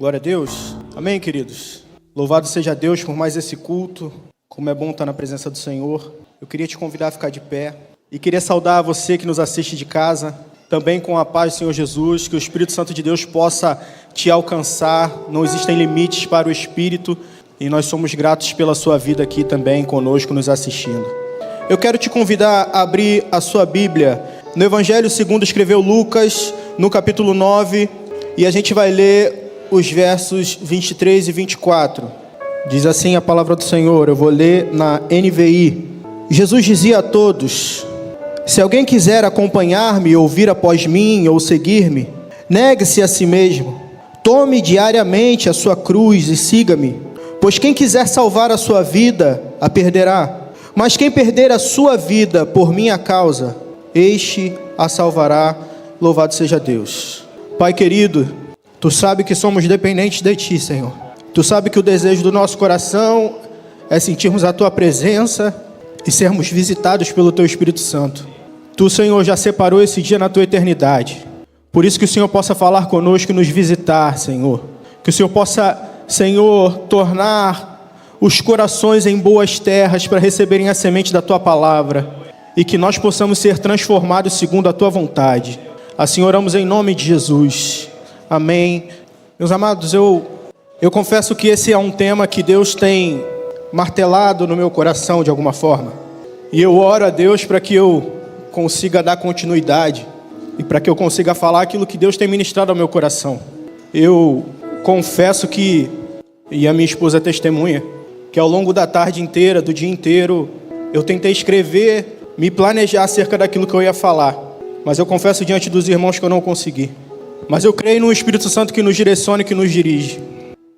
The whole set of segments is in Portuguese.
Glória a Deus. Amém, queridos? Louvado seja Deus por mais esse culto. Como é bom estar na presença do Senhor. Eu queria te convidar a ficar de pé. E queria saudar você que nos assiste de casa. Também com a paz do Senhor Jesus. Que o Espírito Santo de Deus possa te alcançar. Não existem limites para o Espírito. E nós somos gratos pela sua vida aqui também conosco, nos assistindo. Eu quero te convidar a abrir a sua Bíblia no Evangelho segundo escreveu Lucas, no capítulo 9. E a gente vai ler os versos 23 e 24. Diz assim a palavra do Senhor. Eu vou ler na NVI. Jesus dizia a todos: se alguém quiser acompanhar-me ou vir após mim ou seguir-me, negue-se a si mesmo, tome diariamente a sua cruz e siga-me. Pois quem quiser salvar a sua vida, a perderá. Mas quem perder a sua vida por minha causa, este a salvará. Louvado seja Deus. Pai querido, Tu sabe que somos dependentes de Ti, Senhor. Tu sabe que o desejo do nosso coração é sentirmos a Tua presença e sermos visitados pelo Teu Espírito Santo. Tu, Senhor, já separou esse dia na Tua eternidade. Por isso que o Senhor possa falar conosco e nos visitar, Senhor. Que o Senhor possa, Senhor, tornar os corações em boas terras para receberem a semente da Tua palavra. E que nós possamos ser transformados segundo a Tua vontade. Assim oramos em nome de Jesus. Amém. Meus amados, eu confesso que esse é um tema que Deus tem martelado no meu coração de alguma forma. E eu oro a Deus para que eu consiga dar continuidade e para que eu consiga falar aquilo que Deus tem ministrado ao meu coração. Eu confesso que, e a minha esposa testemunha, que ao longo da tarde inteira, do dia inteiro, eu tentei escrever, me planejar acerca daquilo que eu ia falar. Mas eu confesso diante dos irmãos que eu não consegui. Mas eu creio no Espírito Santo que nos direciona e que nos dirige.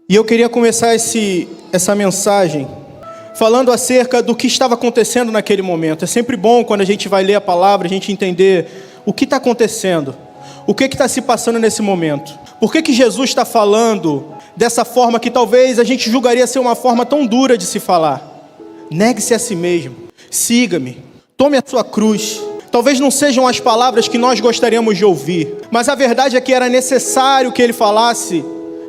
E eu queria começar essa mensagem falando acerca do que estava acontecendo naquele momento. É sempre bom quando a gente vai ler a palavra, a gente entender o que está acontecendo. O que está se passando nesse momento. Por que Jesus está falando dessa forma que talvez a gente julgaria ser uma forma tão dura de se falar? Negue-se a si mesmo. Siga-me. Tome a sua cruz. Talvez não sejam as palavras que nós gostaríamos de ouvir, mas a verdade é que era necessário que ele falasse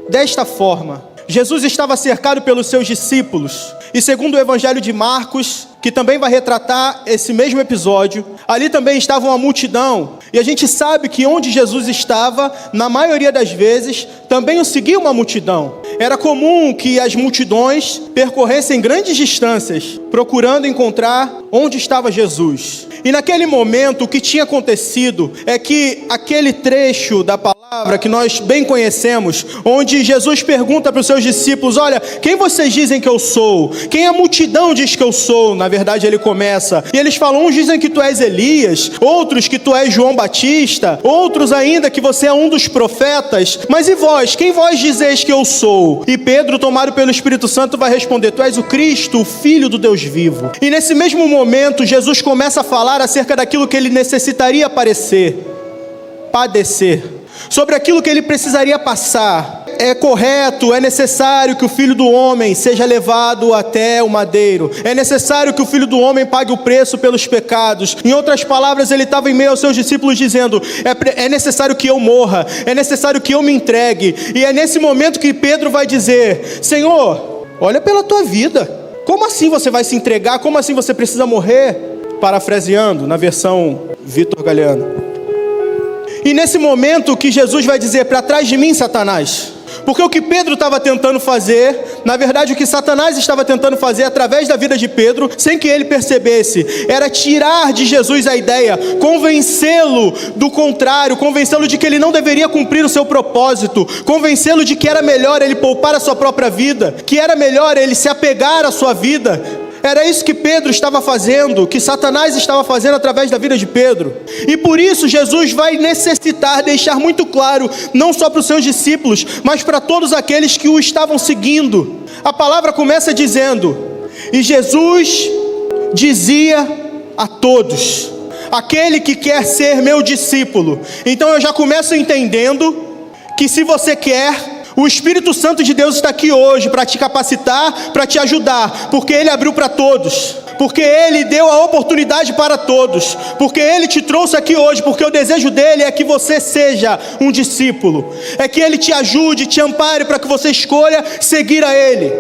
desta forma. Jesus estava cercado pelos seus discípulos, e segundo o Evangelho de Marcos, que também vai retratar esse mesmo episódio, ali também estava uma multidão, e a gente sabe que onde Jesus estava, na maioria das vezes, também o seguia uma multidão. Era comum que as multidões percorressem grandes distâncias, procurando encontrar onde estava Jesus. E naquele momento, o que tinha acontecido é que aquele trecho da palavra que nós bem conhecemos, onde Jesus pergunta para os seus discípulos: olha, quem vocês dizem que eu sou? Quem a multidão diz que eu sou? Na verdade ele começa, e eles falam: uns dizem que tu és Elias, outros que tu és João Batista, outros ainda que você é um dos profetas. Mas e vós? Quem vós dizeis que eu sou? E Pedro, tomado pelo Espírito Santo, vai responder: tu és o Cristo, o Filho do Deus vivo. E nesse mesmo momento Jesus começa a falar acerca daquilo que ele necessitaria padecer, sobre aquilo que ele precisaria passar. É correto, é necessário que o Filho do Homem seja levado até o madeiro. É necessário que o Filho do Homem pague o preço pelos pecados. Em outras palavras, ele estava em meio aos seus discípulos dizendo: é necessário que eu morra, é necessário que eu me entregue. E é nesse momento que Pedro vai dizer: Senhor, olha pela tua vida. Como assim você vai se entregar? Como assim você precisa morrer? Parafraseando na versão Vitor Galeano. E nesse momento que Jesus vai dizer: para trás de mim, Satanás. Porque o que Pedro estava tentando fazer, na verdade o que Satanás estava tentando fazer através da vida de Pedro, sem que ele percebesse, era tirar de Jesus a ideia, convencê-lo do contrário, convencê-lo de que ele não deveria cumprir o seu propósito, convencê-lo de que era melhor ele poupar a sua própria vida, que era melhor ele se apegar à sua vida. Era isso que Pedro estava fazendo, que Satanás estava fazendo através da vida de Pedro. E por isso Jesus vai necessitar deixar muito claro, não só para os seus discípulos, mas para todos aqueles que o estavam seguindo. A palavra começa dizendo: e Jesus dizia a todos: aquele que quer ser meu discípulo. Então eu já começo entendendo que se você quer, o Espírito Santo de Deus está aqui hoje para te capacitar, para te ajudar, porque Ele abriu para todos. Porque Ele deu a oportunidade para todos, porque Ele te trouxe aqui hoje, porque o desejo dEle é que você seja um discípulo, é que Ele te ajude, te ampare para que você escolha seguir a Ele.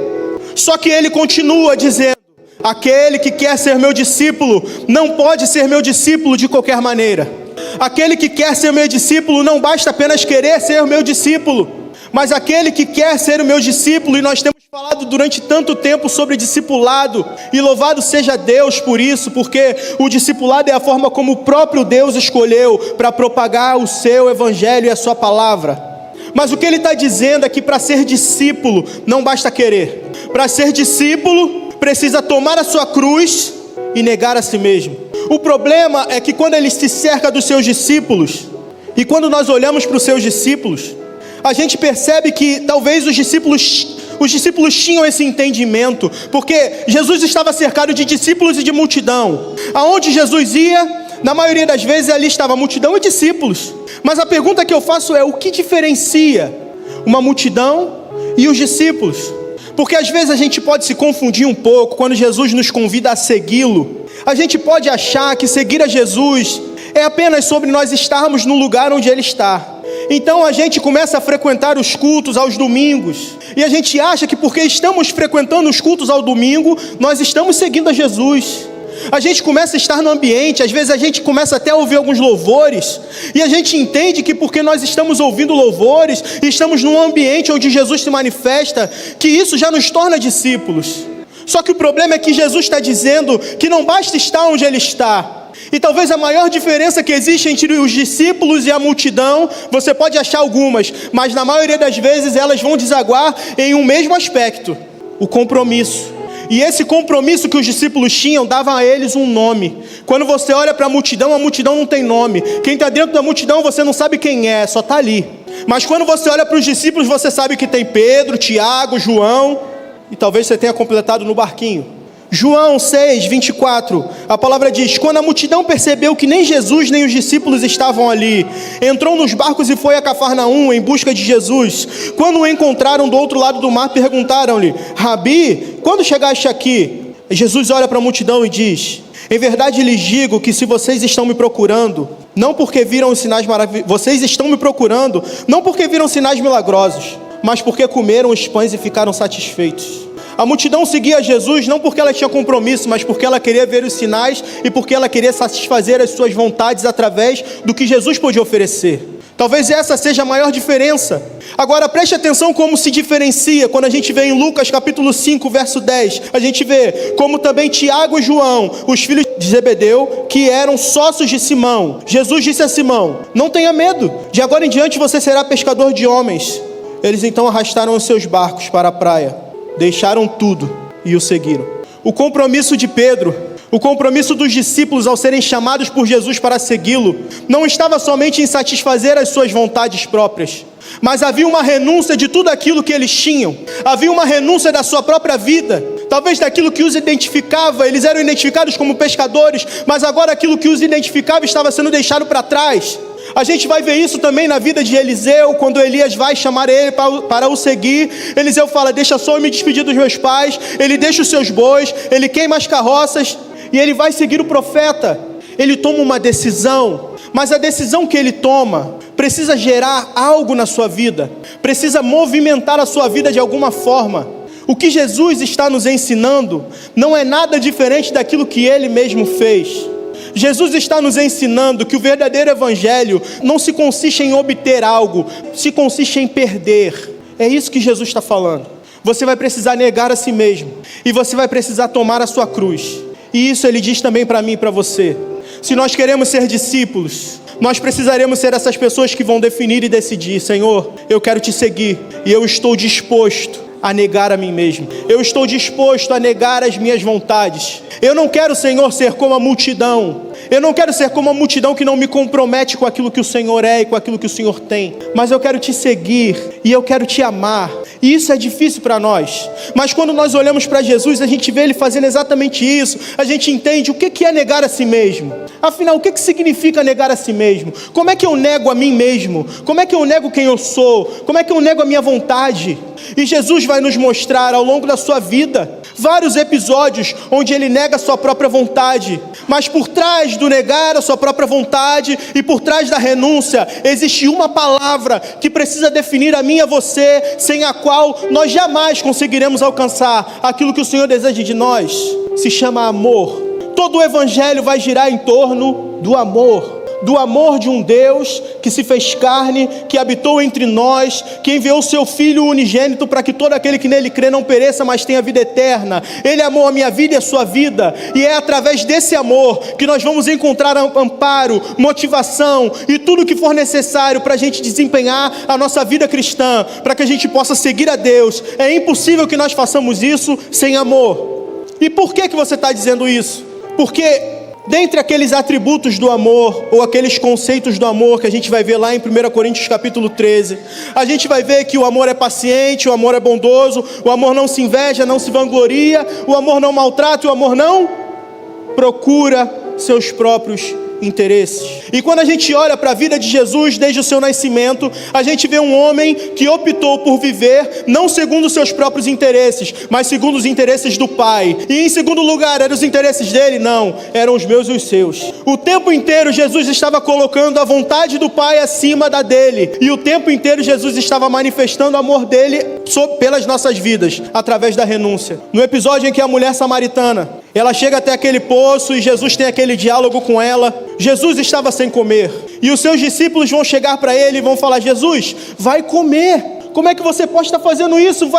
Só que Ele continua dizendo: aquele que quer ser meu discípulo, não pode ser meu discípulo de qualquer maneira. Aquele que quer ser meu discípulo, não basta apenas querer ser o meu discípulo, mas aquele que quer ser o meu discípulo, e nós temos falado durante tanto tempo sobre discipulado, e louvado seja Deus por isso, porque o discipulado é a forma como o próprio Deus escolheu para propagar o seu evangelho e a sua palavra. Mas o que ele está dizendo é que para ser discípulo não basta querer. Para ser discípulo precisa tomar a sua cruz e negar a si mesmo. O problema é que quando ele se cerca dos seus discípulos, e quando nós olhamos para os seus discípulos, a gente percebe que talvez os discípulos tinham esse entendimento, porque Jesus estava cercado de discípulos e de multidão. Aonde Jesus ia, na maioria das vezes ali estava multidão e discípulos. Mas a pergunta que eu faço é: o que diferencia uma multidão e os discípulos? Porque às vezes a gente pode se confundir um pouco quando Jesus nos convida a segui-lo. A gente pode achar que seguir a Jesus é apenas sobre nós estarmos no lugar onde Ele está. Então a gente começa a frequentar os cultos aos domingos, e a gente acha que porque estamos frequentando os cultos ao domingo, nós estamos seguindo a Jesus. A gente começa a estar no ambiente, às vezes a gente começa até a ouvir alguns louvores, e a gente entende que porque nós estamos ouvindo louvores, e estamos num ambiente onde Jesus se manifesta, que isso já nos torna discípulos. Só que o problema é que Jesus está dizendo que não basta estar onde Ele está. E talvez a maior diferença que existe entre os discípulos e a multidão, você pode achar algumas, mas na maioria das vezes elas vão desaguar em um mesmo aspecto: o compromisso. E esse compromisso que os discípulos tinham dava a eles um nome. Quando você olha para a multidão não tem nome. Quem está dentro da multidão você não sabe quem é, só está ali. Mas quando você olha para os discípulos, você sabe que tem Pedro, Tiago, João, e talvez você tenha completado no barquinho. João 6, 24, a palavra diz: quando a multidão percebeu que nem Jesus nem os discípulos estavam ali, entrou nos barcos e foi a Cafarnaum em busca de Jesus. Quando o encontraram do outro lado do mar, perguntaram-lhe: Rabi, quando chegaste aqui? Jesus olha para a multidão e diz: em verdade lhes digo que se vocês estão me procurando, não porque viram os sinais maravilhosos, vocês estão me procurando, não porque viram sinais milagrosos, mas porque comeram os pães e ficaram satisfeitos. A multidão seguia Jesus não porque ela tinha compromisso, mas porque ela queria ver os sinais e porque ela queria satisfazer as suas vontades através do que Jesus podia oferecer. Talvez essa seja a maior diferença. Agora preste atenção como se diferencia quando a gente vê em Lucas capítulo 5, verso 10. A gente vê como também Tiago e João, os filhos de Zebedeu, que eram sócios de Simão. Jesus disse a Simão: não tenha medo, de agora em diante você será pescador de homens. Eles então arrastaram os seus barcos para a praia, deixaram tudo e o seguiram. O compromisso de Pedro, o compromisso dos discípulos ao serem chamados por Jesus para segui-lo, não estava somente em satisfazer as suas vontades próprias, mas havia uma renúncia de tudo aquilo que eles tinham. Havia uma renúncia da sua própria vida, talvez daquilo que os identificava. Eles eram identificados como pescadores, mas agora aquilo que os identificava estava sendo deixado para trás. A gente vai ver isso também na vida de Eliseu, quando Elias vai chamar ele para o seguir. Eliseu fala: deixa só eu me despedir dos meus pais. Ele deixa os seus bois, ele queima as carroças e ele vai seguir o profeta. Ele toma uma decisão, mas a decisão que ele toma precisa gerar algo na sua vida, precisa movimentar a sua vida de alguma forma. O que Jesus está nos ensinando não é nada diferente daquilo que Ele mesmo fez. Jesus está nos ensinando que o verdadeiro evangelho não se consiste em obter algo, se consiste em perder. É isso que Jesus está falando. Você vai precisar negar a si mesmo, e você vai precisar tomar a sua cruz. E isso Ele diz também para mim e para você. Se nós queremos ser discípulos, nós precisaremos ser essas pessoas que vão definir e decidir: Senhor, eu quero te seguir, e eu estou disposto a negar a mim mesmo. Eu estou disposto a negar as minhas vontades. Eu não quero, Senhor, ser como a multidão. Eu não quero ser como uma multidão que não me compromete com aquilo que o Senhor é e com aquilo que o Senhor tem. Mas eu quero te seguir e eu quero te amar. E isso é difícil para nós. Mas quando nós olhamos para Jesus, a gente vê Ele fazendo exatamente isso. A gente entende o que é negar a si mesmo. Afinal, o que significa negar a si mesmo? Como é que eu nego a mim mesmo? Como é que eu nego quem eu sou? Como é que eu nego a minha vontade? E Jesus vai nos mostrar ao longo da sua vida vários episódios onde Ele nega a sua própria vontade. Mas por trás do negar a sua própria vontade e por trás da renúncia, existe uma palavra que precisa definir a mim e a você, sem a qual nós jamais conseguiremos alcançar aquilo que o Senhor deseja de nós. Se chama amor. Todo o evangelho vai girar em torno do amor. Do amor de um Deus que se fez carne, que habitou entre nós, que enviou o seu Filho unigênito para que todo aquele que nele crê não pereça, mas tenha vida eterna. Ele amou a minha vida e a sua vida, e é através desse amor que nós vamos encontrar amparo, motivação e tudo o que for necessário para a gente desempenhar a nossa vida cristã, para que a gente possa seguir a Deus. É impossível que nós façamos isso sem amor. E por que você está dizendo isso? Porque dentre aqueles atributos do amor, ou aqueles conceitos do amor que a gente vai ver lá em 1 Coríntios capítulo 13, a gente vai ver que o amor é paciente, o amor é bondoso, o amor não se inveja, não se vangloria, o amor não maltrata, o amor não procura seus próprios interesses. E quando a gente olha para a vida de Jesus desde o seu nascimento, a gente vê um homem que optou por viver não segundo os seus próprios interesses, mas segundo os interesses do Pai. E em segundo lugar, eram os interesses dele? Não, eram os meus e os seus. O tempo inteiro Jesus estava colocando a vontade do Pai acima da dele, e o tempo inteiro Jesus estava manifestando o amor dele pelas nossas vidas, através da renúncia. No episódio em que a mulher samaritana, ela chega até aquele poço e Jesus tem aquele diálogo com ela. Jesus estava sem comer e os seus discípulos vão chegar para ele e vão falar: Jesus, vai comer. Como é que você pode estar fazendo isso?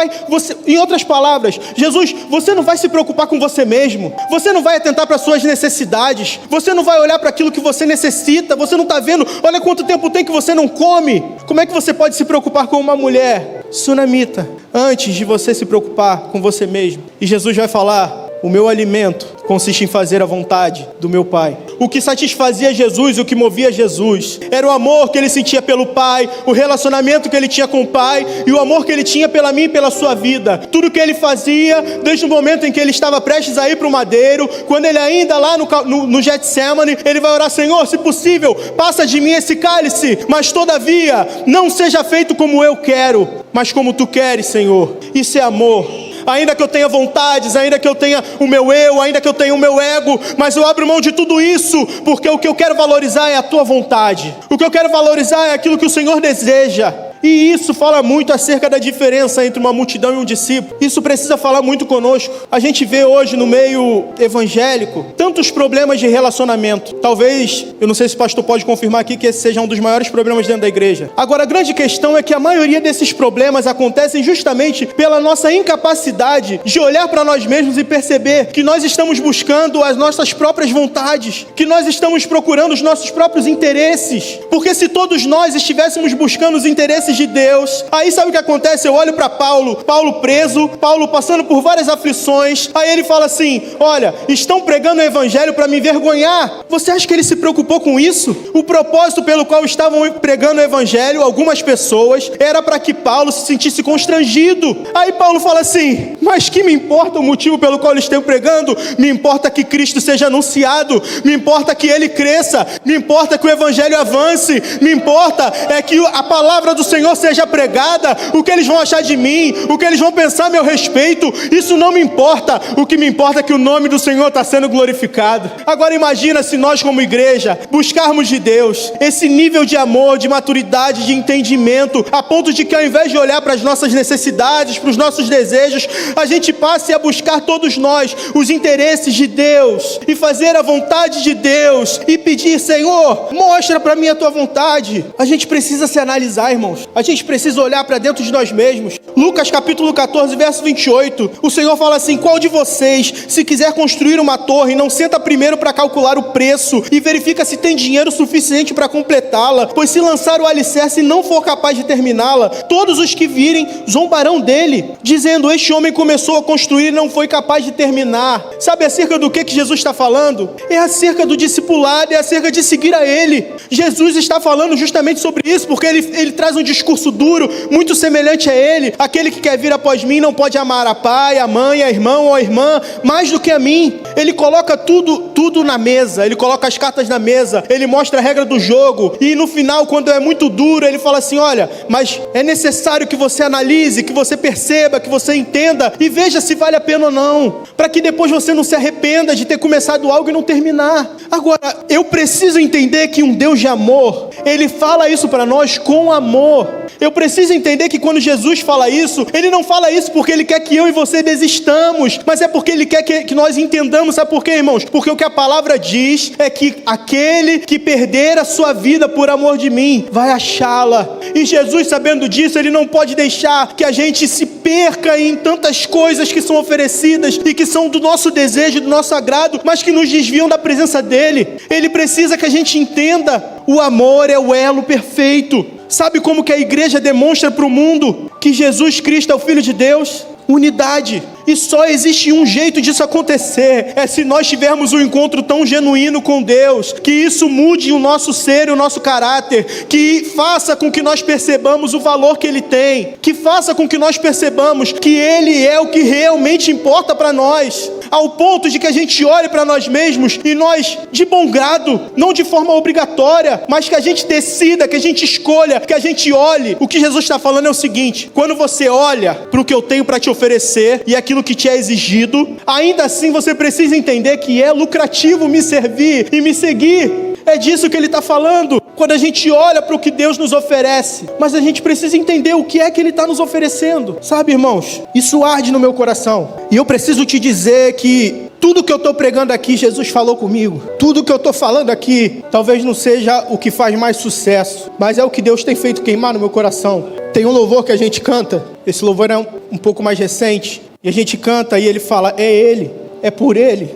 Em outras palavras, Jesus, você não vai se preocupar com você mesmo. Você não vai atentar para as suas necessidades. Você não vai olhar para aquilo que você necessita. Você não está vendo, olha quanto tempo tem que você não come. Como é que você pode se preocupar com uma mulher sunamita antes de você se preocupar com você mesmo? E Jesus vai falar: o meu alimento consiste em fazer a vontade do meu Pai. O que satisfazia Jesus, o que movia Jesus, era o amor que ele sentia pelo Pai, o relacionamento que ele tinha com o Pai e o amor que ele tinha pela mim e pela sua vida. Tudo que ele fazia, desde o momento em que ele estava prestes a ir para o madeiro, quando ele ainda lá no Getsemane, ele vai orar: Senhor, se possível, passa de mim esse cálice, mas todavia, não seja feito como eu quero, mas como tu queres, Senhor. Isso é amor. Ainda que eu tenha vontades, ainda que eu tenha o meu eu, ainda que eu tenha o meu ego, mas eu abro mão de tudo isso, porque o que eu quero valorizar é a tua vontade. O que eu quero valorizar é aquilo que o Senhor deseja. E isso fala muito acerca da diferença entre uma multidão e um discípulo. Isso precisa falar muito conosco. A gente vê hoje no meio evangélico tantos problemas de relacionamento. Talvez, eu não sei se o pastor pode confirmar aqui, que esse seja um dos maiores problemas dentro da igreja. Agora, a grande questão é que a maioria desses problemas acontecem justamente pela nossa incapacidade de olhar para nós mesmos e perceber que nós estamos buscando as nossas próprias vontades, que nós estamos procurando os nossos próprios interesses. Porque se todos nós estivéssemos buscando os interesses de Deus, aí sabe o que acontece? Eu olho para Paulo preso, Paulo passando por várias aflições, aí ele fala assim: olha, estão pregando o evangelho para me envergonhar. Você acha que ele se preocupou com isso? O propósito pelo qual estavam pregando o evangelho, algumas pessoas, era para que Paulo se sentisse constrangido. Aí Paulo fala assim: mas que me importa o motivo pelo qual eles estão pregando? Me importa que Cristo seja anunciado, me importa que ele cresça, me importa que o evangelho avance, me importa é que a palavra do Senhor seja pregada. O que eles vão achar de mim, o que eles vão pensar a meu respeito, isso não me importa. O que me importa é que o nome do Senhor está sendo glorificado. Agora imagina se nós como igreja buscarmos de Deus esse nível de amor, de maturidade, de entendimento, a ponto de que ao invés de olhar para as nossas necessidades, para os nossos desejos, a gente passe a buscar todos nós os interesses de Deus e fazer a vontade de Deus e pedir: Senhor, mostra para mim a tua vontade. A gente precisa se analisar, irmãos. A gente precisa olhar para dentro de nós mesmos. Lucas capítulo 14, verso 28. O Senhor fala assim: qual de vocês, se quiser construir uma torre, não senta primeiro para calcular o preço e verifica se tem dinheiro suficiente para completá-la? Pois se lançar o alicerce e não for capaz de terminá-la, todos os que virem zombarão dele, dizendo: este homem começou a construir e não foi capaz de terminar. Sabe acerca do que Jesus está falando? É acerca do discipulado, é acerca de seguir a Ele. Jesus está falando justamente sobre isso, porque ele traz um discurso duro, muito semelhante a Ele. Aquele que quer vir após mim não pode amar a pai, a mãe, a irmão ou a irmã mais do que a mim. Ele coloca tudo na mesa, ele coloca as cartas na mesa, ele mostra a regra do jogo, e no final, quando é muito duro, ele fala assim: olha, mas é necessário que você analise, que você perceba, que você entenda e veja se vale a pena ou não, para que depois você não se arrependa de ter começado algo e não terminar. Agora, eu preciso entender que um Deus de amor, Ele fala isso para nós com amor. Eu preciso entender que quando Jesus fala isso, Ele não fala isso porque Ele quer que eu e você desistamos, mas é porque Ele quer que nós entendamos. Sabe por quê, irmãos? Porque o que a palavra diz é que aquele que perder a sua vida por amor de mim, vai achá-la. E Jesus, sabendo disso, Ele não pode deixar que a gente se perca em tantas coisas que são oferecidas e que são do nosso desejo, do nosso agrado, mas que nos desviam da presença dEle. Ele precisa que a gente entenda: o amor é o elo perfeito. Sabe como que a igreja demonstra para o mundo que Jesus Cristo é o Filho de Deus? Unidade. E só existe um jeito disso acontecer: é se nós tivermos um encontro tão genuíno com Deus, que isso mude o nosso ser e o nosso caráter, que faça com que nós percebamos o valor que Ele tem, que faça com que nós percebamos que Ele é o que realmente importa para nós, ao ponto de que a gente olhe para nós mesmos e nós, de bom grado, não de forma obrigatória, mas que a gente decida, que a gente escolha, que a gente olhe. O que Jesus está falando é o seguinte: quando você olha para o que eu tenho para te oferecer e aquilo que te é exigido, ainda assim você precisa entender que é lucrativo me servir e me seguir. É disso que Ele está falando. Quando a gente olha para o que Deus nos oferece, mas a gente precisa entender o que é que Ele está nos oferecendo. Sabe, irmãos, isso arde no meu coração, e eu preciso te dizer que tudo que eu estou pregando aqui, Jesus falou comigo. Tudo que eu estou falando aqui, talvez não seja o que faz mais sucesso, mas é o que Deus tem feito queimar no meu coração. Tem um louvor que a gente canta, esse louvor é um pouco mais recente, e a gente canta e ele fala: é Ele, é por Ele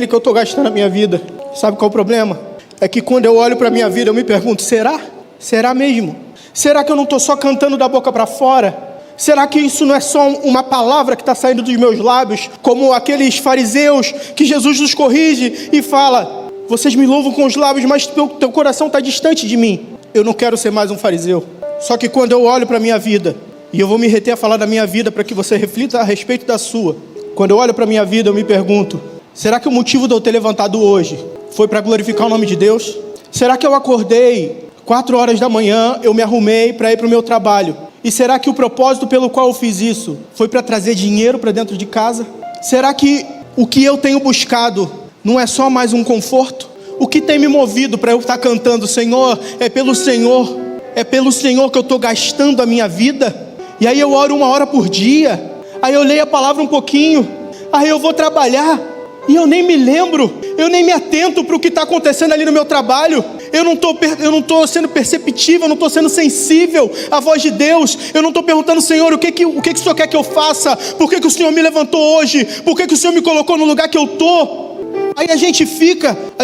que eu estou gastando a minha vida. Sabe qual é o problema? É que quando eu olho para a minha vida, eu me pergunto: será? Será mesmo? Será que eu não estou só cantando da boca para fora? Será que isso não é só uma palavra que está saindo dos meus lábios, como aqueles fariseus que Jesus nos corrige e fala: vocês me louvam com os lábios, mas teu coração está distante de mim? Eu não quero ser mais um fariseu. Só que quando eu olho para a minha vida, e eu vou me reter a falar da minha vida para que você reflita a respeito da sua. Quando eu olho para a minha vida, eu me pergunto: será que o motivo de eu ter levantado hoje foi para glorificar o nome de Deus? Será que eu acordei 4 horas da manhã, eu me arrumei para ir para o meu trabalho? E será que o propósito pelo qual eu fiz isso foi para trazer dinheiro para dentro de casa? Será que o que eu tenho buscado não é só mais um conforto? O que tem me movido para eu estar cantando: Senhor, é pelo Senhor que eu estou gastando a minha vida? E aí eu oro 1 hora por dia, aí eu leio a palavra um pouquinho, aí eu vou trabalhar, e eu nem me lembro, eu nem me atento para o que está acontecendo ali no meu trabalho. Eu não estou sendo perceptível, eu não estou sendo sensível à voz de Deus. Eu não estou perguntando: Senhor, o que o Senhor quer que eu faça? Por que o Senhor me levantou hoje? Por que o Senhor me colocou no lugar que eu estou? Aí a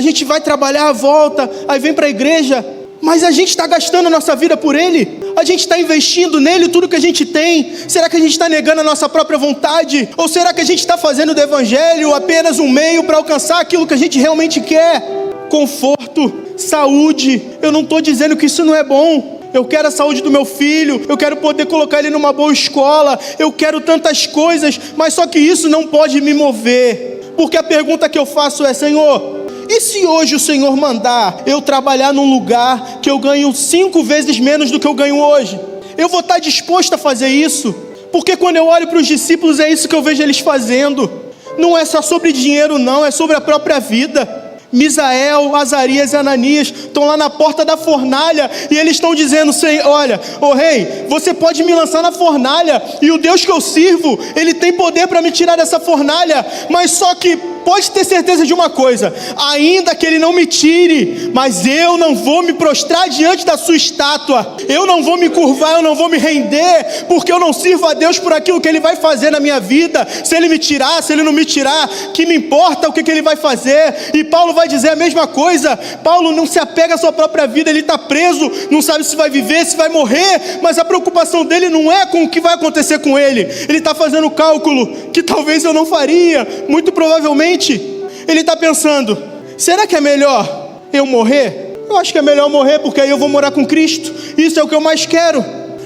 gente vai trabalhar, volta, aí vem para a igreja, mas a gente está gastando a nossa vida por Ele? A gente está investindo nele tudo que a gente tem? Será que a gente está negando a nossa própria vontade? Ou será que a gente está fazendo do evangelho apenas um meio para alcançar aquilo que a gente realmente quer? Conforto, saúde. Eu não estou dizendo que isso não é bom. Eu quero a saúde do meu filho, eu quero poder colocar ele numa boa escola, eu quero tantas coisas, mas só que isso não pode me mover. Porque a pergunta que eu faço é: Senhor, e se hoje o Senhor mandar eu trabalhar num lugar que eu ganho 5 vezes menos do que eu ganho hoje? Eu vou estar disposto a fazer isso? Porque quando eu olho para os discípulos, é isso que eu vejo eles fazendo. Não é só sobre dinheiro não, é sobre a própria vida. Misael, Azarias e Ananias estão lá na porta da fornalha e eles estão dizendo: olha, rei, você pode me lançar na fornalha, e o Deus que eu sirvo, Ele tem poder para me tirar dessa fornalha, mas só que pode ter certeza de uma coisa: ainda que ele não me tire, mas eu não vou me prostrar diante da sua estátua, eu não vou me curvar, eu não vou me render, porque eu não sirvo a Deus por aquilo que ele vai fazer na minha vida. Se ele me tirar, se ele não me tirar, que me importa o que ele vai fazer? E Paulo vai dizer a mesma coisa. Paulo não se apega à sua própria vida, ele está preso, não sabe se vai viver, se vai morrer, mas a preocupação dele não é com o que vai acontecer com ele. Ele está fazendo cálculo que talvez eu não faria, muito provavelmente. Ele está pensando: será que é melhor eu morrer? Eu acho que é melhor morrer, porque aí eu vou morar com Cristo, isso é o que eu mais quero.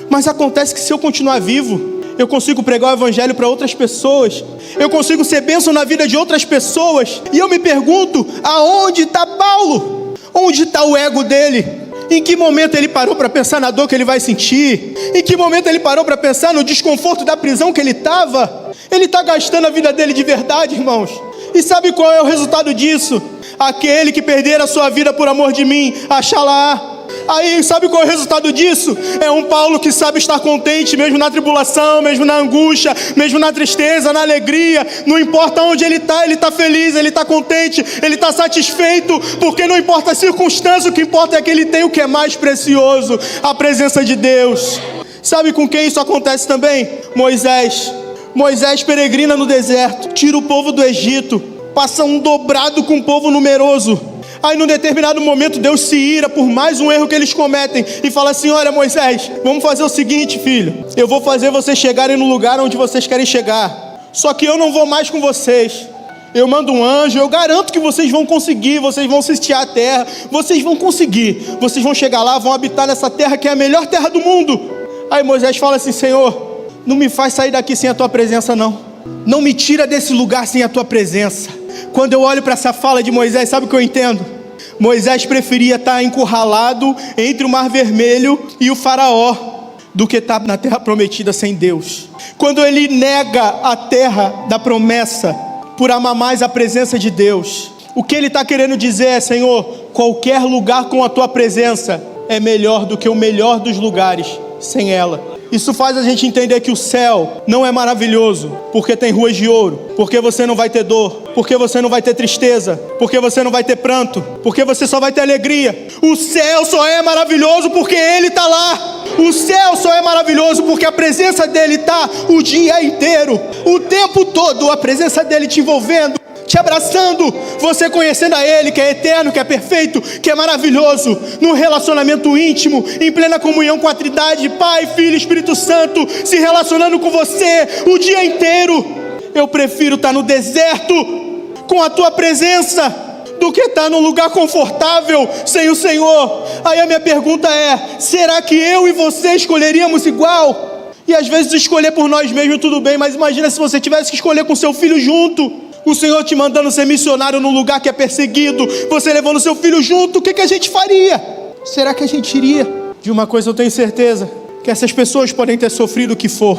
Mas acontece que se eu continuar vivo, eu consigo pregar o evangelho para outras pessoas, eu consigo ser bênção na vida de outras pessoas. E eu me pergunto: aonde está Paulo? Onde está o ego dele? Em que momento ele parou para pensar na dor que ele vai sentir? Em que momento ele parou para pensar no desconforto da prisão que ele estava? Ele está gastando a vida dele de verdade, irmãos. E sabe qual é o resultado disso? Aquele que perder a sua vida por amor de mim, achará. Aí, sabe qual é o resultado disso? É um Paulo que sabe estar contente, mesmo na tribulação, mesmo na angústia, mesmo na tristeza, na alegria. Não importa onde ele está feliz, ele está contente, ele está satisfeito, porque não importa a circunstância, o que importa é que ele tem o que é mais precioso: a presença de Deus. Sabe com quem isso acontece também? Moisés. Moisés peregrina no deserto, tira o povo do Egito, passa um dobrado com um povo numeroso. Aí num determinado momento Deus se ira por mais um erro que eles cometem e fala assim: olha, Moisés, vamos fazer o seguinte, filho, eu vou fazer vocês chegarem no lugar onde vocês querem chegar, só que eu não vou mais com vocês. Eu mando um anjo, eu garanto que vocês vão conseguir, vocês vão sitiar a terra, vocês vão conseguir, vocês vão chegar lá, vão habitar nessa terra que é a melhor terra do mundo. Aí Moisés fala assim: Senhor, não me faz sair daqui sem a tua presença não, não me tira desse lugar sem a tua presença. Quando eu olho para essa fala de Moisés, sabe o que eu entendo? Moisés preferia estar encurralado entre o Mar Vermelho e o Faraó do que estar na terra prometida sem Deus. Quando ele nega a terra da promessa por amar mais a presença de Deus, o que ele está querendo dizer é: Senhor, qualquer lugar com a tua presença é melhor do que o melhor dos lugares sem ela. Isso faz a gente entender que o céu não é maravilhoso porque tem ruas de ouro, porque você não vai ter dor, porque você não vai ter tristeza, porque você não vai ter pranto, porque você só vai ter alegria. O céu só é maravilhoso porque Ele está lá. O céu só é maravilhoso porque a presença dEle está o dia inteiro, o tempo todo, a presença dEle te envolvendo, te abraçando, você conhecendo a Ele, que é eterno, que é perfeito, que é maravilhoso, num relacionamento íntimo, em plena comunhão com a Trindade, Pai, Filho e Espírito Santo, se relacionando com você o dia inteiro. Eu prefiro estar no deserto com a tua presença do que estar num lugar confortável sem o Senhor. Aí a minha pergunta é: será que eu e você escolheríamos igual? E às vezes escolher por nós mesmos tudo bem, mas imagina se você tivesse que escolher com seu filho junto. O Senhor te mandando ser missionário num lugar que é perseguido, você levando seu filho junto, o que a gente faria? Será que a gente iria? De uma coisa eu tenho certeza, que essas pessoas podem ter sofrido o que for,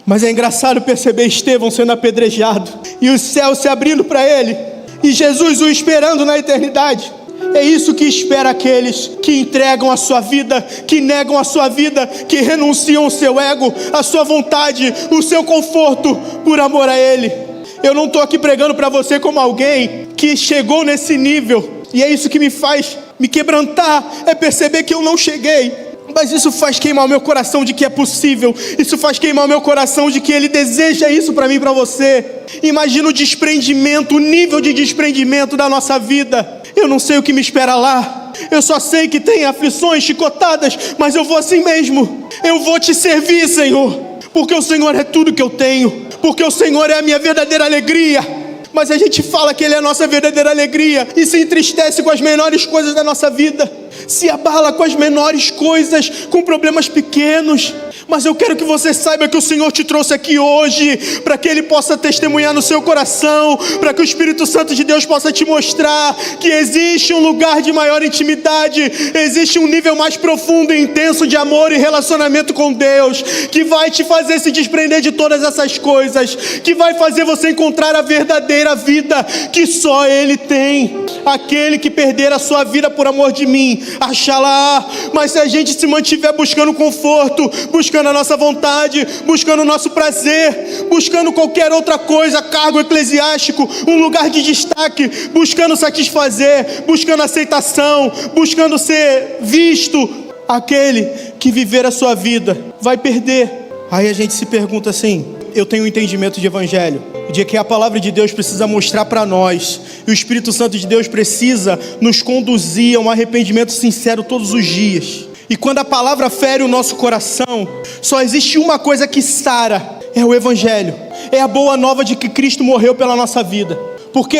mas é engraçado perceber Estevão sendo apedrejado, e o céu se abrindo para ele, e Jesus o esperando na eternidade. É isso que espera aqueles que entregam a sua vida, que negam a sua vida, que renunciam o seu ego, a sua vontade, o seu conforto, por amor a Ele. Eu não estou aqui pregando para você como alguém que chegou nesse nível, e é isso que me faz me quebrantar, é perceber que eu não cheguei, mas isso faz queimar o meu coração de que é possível, isso faz queimar o meu coração de que Ele deseja isso para mim e para você. Imagina o desprendimento, o nível de desprendimento da nossa vida. Eu não sei o que me espera lá, eu só sei que tem aflições, chicotadas, mas eu vou assim mesmo, eu vou te servir, Senhor, porque o Senhor é tudo que eu tenho, porque o Senhor é a minha verdadeira alegria. Mas a gente fala que Ele é a nossa verdadeira alegria e se entristece com as menores coisas da nossa vida, se abala com as menores coisas, com problemas pequenos. Mas eu quero que você saiba que o Senhor te trouxe aqui hoje para que Ele possa testemunhar no seu coração, para que o Espírito Santo de Deus possa te mostrar que existe um lugar de maior intimidade, existe um nível mais profundo e intenso de amor e relacionamento com Deus, que vai te fazer se desprender de todas essas coisas, que vai fazer você encontrar a verdadeira vida que só Ele tem. Aquele que perder a sua vida por amor de mim, Axalá. Mas se a gente se mantiver buscando conforto, buscando a nossa vontade, buscando o nosso prazer, buscando qualquer outra coisa, cargo eclesiástico, um lugar de destaque, buscando satisfazer, buscando aceitação, buscando ser visto, aquele que viver a sua vida vai perder. Aí a gente se pergunta assim: eu tenho um entendimento de evangelho, de que a palavra de Deus precisa mostrar para nós, e o Espírito Santo de Deus precisa nos conduzir a um arrependimento sincero todos os dias. E quando a palavra fere o nosso coração, só existe uma coisa que sara: é o evangelho, é a boa nova de que Cristo morreu pela nossa vida. Porque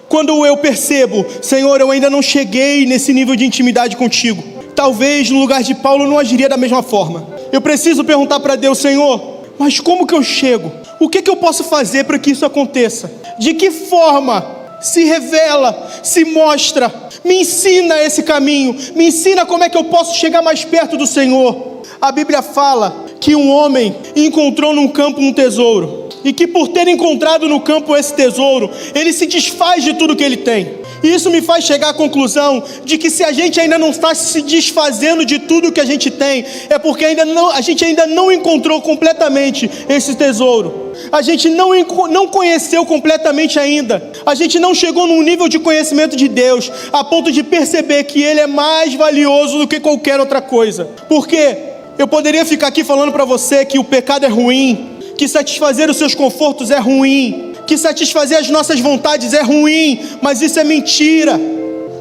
quando eu percebo: Senhor, eu ainda não cheguei nesse nível de intimidade contigo, talvez no lugar de Paulo eu não agiria da mesma forma. Eu preciso perguntar para Deus: Senhor, mas como que eu chego? O que eu posso fazer para que isso aconteça? De que forma se revela, se mostra? Me ensina esse caminho, me ensina como é que eu posso chegar mais perto do Senhor. A Bíblia fala que um homem encontrou num campo um tesouro, e que por ter encontrado no campo esse tesouro, ele se desfaz de tudo que ele tem. E isso me faz chegar à conclusão de que se a gente ainda não está se desfazendo de tudo que a gente tem, é porque a gente ainda não encontrou completamente esse tesouro. A gente não conheceu completamente ainda. A gente não chegou num nível de conhecimento de Deus a ponto de perceber que Ele é mais valioso do que qualquer outra coisa. Porque eu poderia ficar aqui falando para você que o pecado é ruim, que satisfazer os seus confortos é ruim, que satisfazer as nossas vontades é ruim, mas isso é mentira,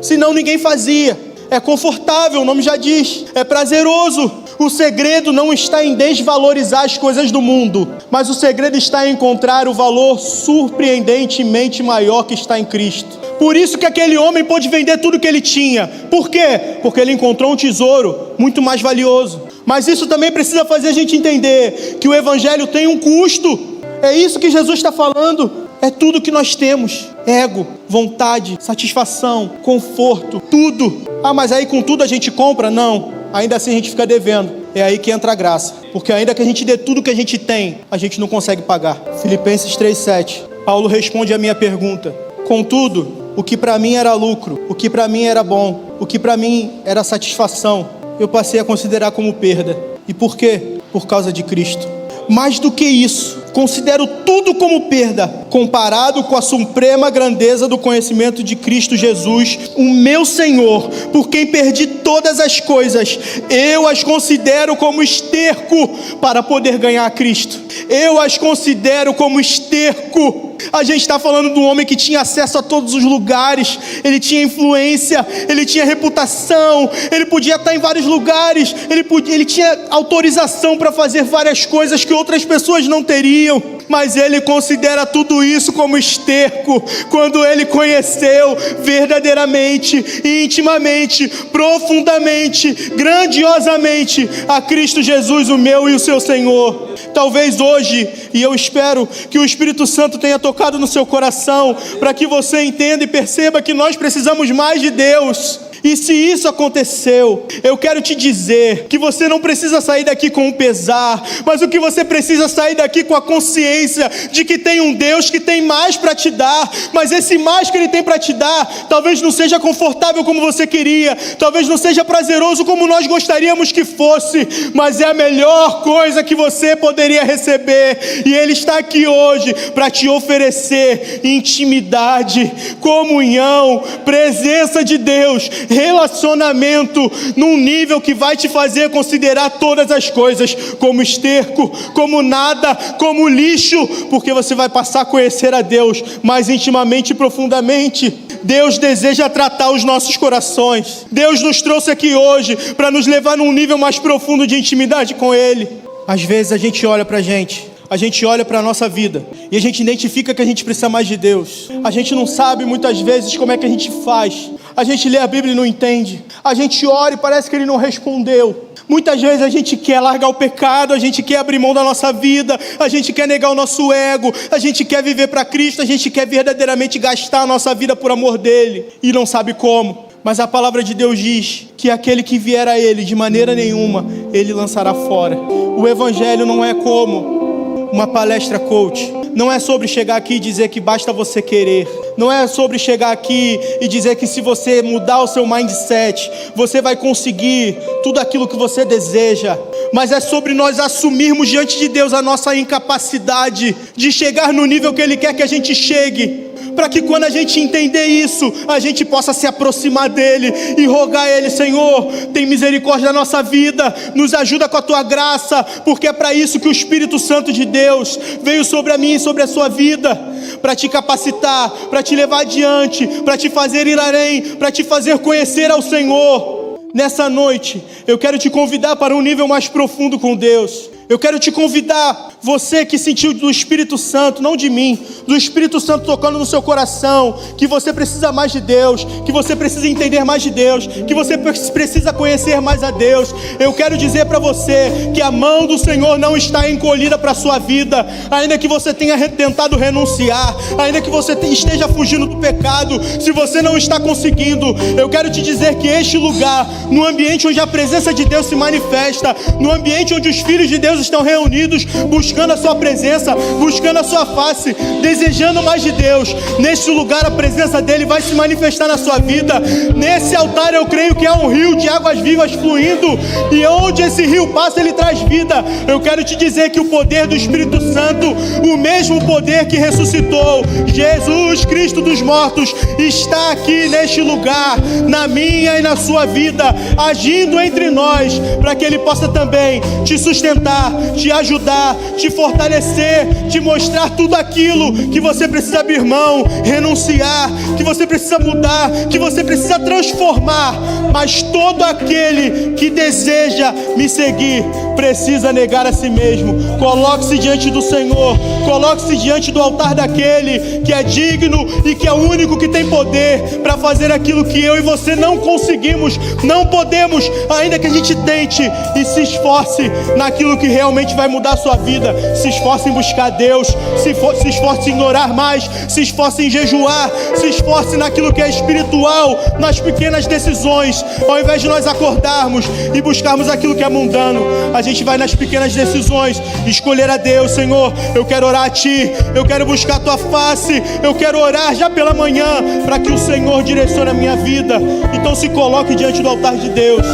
senão ninguém fazia. É confortável, o nome já diz, é prazeroso. O segredo não está em desvalorizar as coisas do mundo, mas o segredo está em encontrar o valor surpreendentemente maior que está em Cristo. Por isso que aquele homem pôde vender tudo que ele tinha. Por quê? Porque ele encontrou um tesouro muito mais valioso. Mas isso também precisa fazer a gente entender que o evangelho tem um custo. É isso que Jesus está falando. É tudo que nós temos: ego, vontade, satisfação, conforto, tudo. Ah, mas aí com tudo a gente compra? Não, ainda assim a gente fica devendo. É aí que entra a graça, porque ainda que a gente dê tudo que a gente tem, a gente não consegue pagar. Filipenses 3,7, Paulo responde a minha pergunta: contudo, o que para mim era lucro, o que para mim era bom, o que para mim era satisfação, eu passei a considerar como perda. E por quê? Por causa de Cristo. Mais do que isso, considero tudo como perda, comparado com a suprema grandeza do conhecimento de Cristo Jesus, o meu Senhor, por quem perdi todas as coisas. Eu as considero como esterco para poder ganhar a Cristo. Eu as considero como esterco. A gente está falando de um homem que tinha acesso a todos os lugares, ele tinha influência, ele tinha reputação, ele podia estar em vários lugares, ele tinha autorização para fazer várias coisas que outras pessoas não teriam, mas ele considera tudo isso como esterco, quando ele conheceu verdadeiramente, intimamente, profundamente, grandiosamente a Cristo Jesus, o meu e o seu Senhor. Talvez hoje, e eu espero que o Espírito Santo tenha tocado no seu coração, para que você entenda e perceba que nós precisamos mais de Deus. E se isso aconteceu, eu quero te dizer que você não precisa sair daqui com um pesar, mas o que você precisa sair daqui com a consciência de que tem um Deus que tem mais para te dar, mas esse mais que Ele tem para te dar, talvez não seja confortável como você queria, talvez não seja prazeroso como nós gostaríamos que fosse, mas é a melhor coisa que você poderia receber, e Ele está aqui hoje para te oferecer intimidade, comunhão, presença de Deus, relacionamento num nível que vai te fazer considerar todas as coisas como esterco, como nada, como lixo, porque você vai passar a conhecer a Deus mais intimamente e profundamente. Deus deseja tratar os nossos corações. Deus nos trouxe aqui hoje para nos levar num nível mais profundo de intimidade com Ele. Às vezes a gente olha para a nossa vida e a gente identifica que a gente precisa mais de Deus. A gente não sabe muitas vezes como é que a gente faz. A gente lê a Bíblia e não entende. A gente ora e parece que Ele não respondeu. Muitas vezes a gente quer largar o pecado, a gente quer abrir mão da nossa vida, a gente quer negar o nosso ego, a gente quer viver para Cristo, a gente quer verdadeiramente gastar a nossa vida por amor dEle e não sabe como. Mas a palavra de Deus diz que aquele que vier a Ele, de maneira nenhuma, Ele lançará fora. O Evangelho não é como uma palestra coach, não é sobre chegar aqui e dizer que basta você querer. Não é sobre chegar aqui e dizer que se você mudar o seu mindset, você vai conseguir tudo aquilo que você deseja. Mas é sobre nós assumirmos diante de Deus a nossa incapacidade de chegar no nível que Ele quer que a gente chegue, para que quando a gente entender isso, a gente possa se aproximar dEle e rogar a Ele: Senhor, tem misericórdia da nossa vida, nos ajuda com a Tua graça, porque é para isso que o Espírito Santo de Deus veio sobre a mim e sobre a sua vida, para te capacitar, para te levar adiante, para te fazer ir além, para te fazer conhecer ao Senhor. Nessa noite, eu quero te convidar para um nível mais profundo com Deus. Eu quero te convidar, você que sentiu do Espírito Santo, não de mim, do Espírito Santo tocando no seu coração, que você precisa mais de Deus, que você precisa entender mais de Deus, que você precisa conhecer mais a Deus. Eu quero dizer para você que a mão do Senhor não está encolhida para a sua vida, ainda que você tenha tentado renunciar, ainda que você esteja fugindo do pecado, se você não está conseguindo, eu quero te dizer que este lugar, no ambiente onde a presença de Deus se manifesta, no ambiente onde os filhos de Deus estão reunidos, buscando a sua presença, buscando a sua face, desejando mais de Deus, neste lugar a presença dele vai se manifestar na sua vida. Nesse altar eu creio que é um rio de águas vivas fluindo, e onde esse rio passa ele traz vida. Eu quero te dizer que o poder do Espírito Santo, o mesmo poder que ressuscitou Jesus Cristo dos mortos, está aqui neste lugar, na minha e na sua vida, agindo entre nós, para que ele possa também te sustentar, te ajudar, te fortalecer, te mostrar tudo aquilo que você precisa abrir mão, renunciar, que você precisa mudar, que você precisa transformar. Mas todo aquele que deseja me seguir precisa negar a si mesmo. Coloque-se diante do Senhor, coloque-se diante do altar daquele que é digno e que é o único que tem poder para fazer aquilo que eu e você não conseguimos, não podemos, ainda que a gente tente e se esforce naquilo que realmente vai mudar a sua vida. Se esforce em buscar Deus, se esforce em orar mais, se esforce em jejuar, se esforce naquilo que é espiritual, nas pequenas decisões. Ao invés de nós acordarmos e buscarmos aquilo que é mundano, a gente vai nas pequenas decisões, escolher a Deus. Senhor, eu quero orar a Ti, eu quero buscar a Tua face, eu quero orar já pela manhã, para que o Senhor direcione a minha vida. Então se coloque diante do altar de Deus,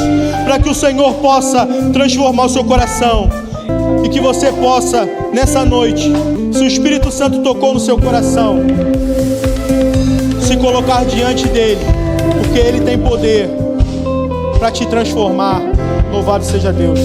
para que o Senhor possa transformar o seu coração, e que você possa, nessa noite, se o Espírito Santo tocou no seu coração, se colocar diante dele, porque ele tem poder para te transformar. Louvado seja Deus.